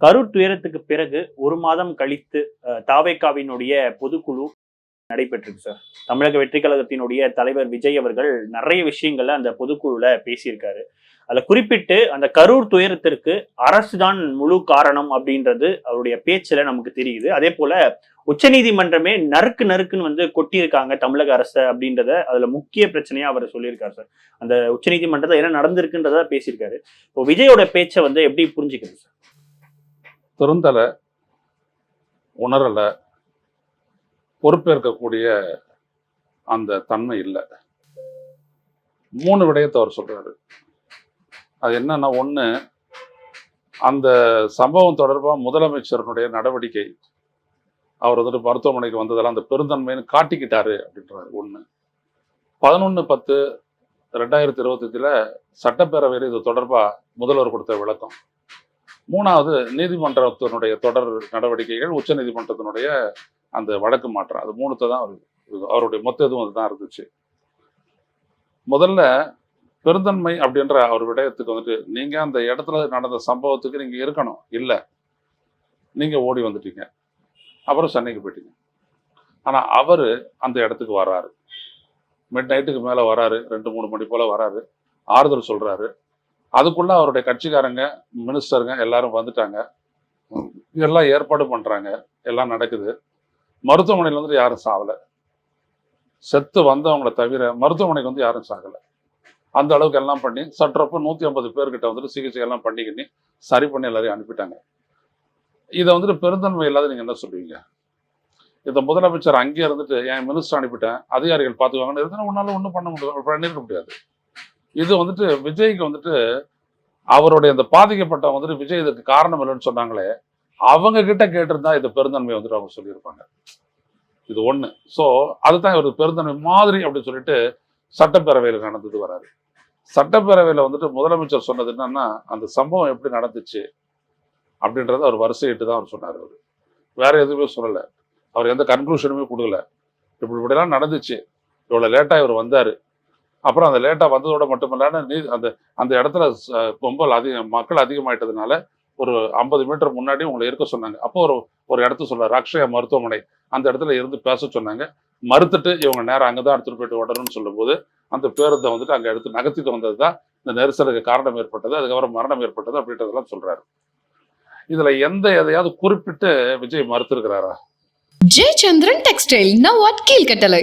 கரூர் துயரத்துக்கு பிறகு 1 மாதம் கழித்து தாவேகாவினுடைய பொதுக்குழு நடைபெற்றிருக்கு சார். தமிழக வெற்றி கழகத்தினுடைய தலைவர் விஜய் அவர்கள் நிறைய விஷயங்கள்ல அந்த பொதுக்குழுல பேசியிருக்காரு. அதுல குறிப்பிட்டு அந்த கரூர் துயரத்திற்கு அரசுதான் முழு காரணம் அப்படின்றது அவருடைய பேச்சுல நமக்கு தெரியுது. அதே போல உச்சநீதிமன்றமே நறுக்குன்னு கொட்டியிருக்காங்க தமிழக அரசு அப்படின்றத அதுல முக்கிய பிரச்சனையா அவர் சொல்லியிருக்காரு சார். அந்த உச்சநீதிமன்றத்துல என்ன நடந்திருக்குன்றத பேசியிருக்காரு. இப்போ விஜயோட பேச்சை எப்படி புரிஞ்சுக்கிறது சார்? திருந்தலை, உணரலை, பொறுப்பேற்கக்கூடிய அந்த தன்மை இல்லை. 3 விடயத்தை அவர் சொல்றாரு. அது என்னன்னா, ஒன்று, அந்த சம்பவம் தொடர்பாக முதலமைச்சருடைய நடவடிக்கை, அவர் மருத்துவமனைக்கு வந்ததெல்லாம் அந்த பெருந்தன்மைன்னு காட்டிக்கிட்டாரு அப்படின்றாரு. 1. 11/10/2025 சட்டப்பேரவையில் இது தொடர்பாக முதல்வர் கொடுத்த விளக்கம். 3வது, நீதிமன்றத்தினுடைய தொடர் நடவடிக்கைகள், உச்ச நீதிமன்றத்தினுடைய அந்த வழக்கு மாற்றம். அது 3த்தை தான் அவருடைய மொத்த இதுவும் அதுதான் இருந்துச்சு. முதல்ல பெருந்தன்மை அப்படின்ற அவர் விடயத்துக்கு நீங்க அந்த இடத்துல நடந்த சம்பவத்துக்கு நீங்க இருக்கணும், இல்லை, நீங்க ஓடி வந்துட்டீங்க, அப்புறம் சென்னைக்கு போயிட்டீங்க. ஆனா அவரு அந்த இடத்துக்கு வராரு, மிட் நைட்டுக்கு மேல வராரு, 2-3 மணி போல வராரு, ஆறுதல் சொல்றாரு. அதுக்குள்ள அவருடைய கட்சிக்காரங்க, மினிஸ்டருங்க எல்லாரும் வந்துட்டாங்க, எல்லாம் ஏற்பாடு பண்றாங்க, எல்லாம் நடக்குது. மருத்துவமனையில் யாரும் சாவல, செத்து வந்தவங்களை தவிர மருத்துவமனைக்கு யாரும் சாகல. அந்த அளவுக்கு எல்லாம் பண்ணி சற்றப்ப 150 பேர்கிட்ட சிகிச்சை எல்லாம் பண்ணிக்கின்னு சரி பண்ணி எல்லாரையும் அனுப்பிட்டாங்க. இதை பெருந்தன்மை இல்லாத நீங்க என்ன சொல்லுவீங்க? இந்த முதலமைச்சர் அங்கே என் மினிஸ்டர் அனுப்பிட்டேன், அதிகாரிகள் பார்த்துக்குவாங்கன்னு இருந்தா உன்னால ஒன்றும் பண்ணிருக்க முடியாது. இது விஜய்க்கு அவருடைய அந்த பாதிக்கப்பட்ட விஜய் இதுக்கு காரணம் இல்லைன்னு சொன்னாங்களே, அவங்க கிட்ட கேட்டிருந்தா இந்த பெருந்தன்மை அவங்க சொல்லியிருப்பாங்க. இது 1. ஸோ அதுதான் இவர் பெருந்தன்மை மாதிரி அப்படின்னு சொல்லிட்டு சட்டப்பேரவையில் நடந்தது வராரு. சட்டப்பேரவையில் முதலமைச்சர் சொன்னது என்னன்னா, அந்த சம்பவம் எப்படி நடந்துச்சு அப்படின்றத அவர் வரிசையிட்டு தான் அவர் சொன்னார். அவர் வேற எதுவுமே சொல்லலை, அவர் எந்த கன்க்ளூஷனுமே கொடுக்கல. இப்படிலாம் நடந்துச்சு, இவ்வளோ லேட்டாக இவர் வந்தார், அப்புறம் அந்த லேட்டாக வந்ததோட மட்டுமில்லாம அந்த இடத்துல மக்கள் அதிகமாயிட்டதுனால ஒரு 50 மீட்டர் முன்னாடி உங்களை இருக்க சொன்னாங்க. அப்போ ஒரு இடத்த சொன்னார், அக்ஷயா மருத்துவமனை, அந்த இடத்துல இருந்து பேச சொன்னாங்க. மறுத்துட்டு இவங்க நேரம் அங்கே தான் எடுத்துட்டு போயிட்டு விடணும்னு சொல்லும்போது அந்த பேருந்தை அங்கே எடுத்து நகர்த்திட்டு வந்தது தான் இந்த நெரிசலுக்கு காரணம் ஏற்பட்டது, அதுக்கப்புறம் மரணம் ஏற்பட்டது அப்படின்றதெல்லாம் சொல்றாரு. இதுல எதையாவது குறிப்பிட்டு விஜய் மறுத்திருக்கிறாரா? Jayachandran textile, now what Keelkattalai.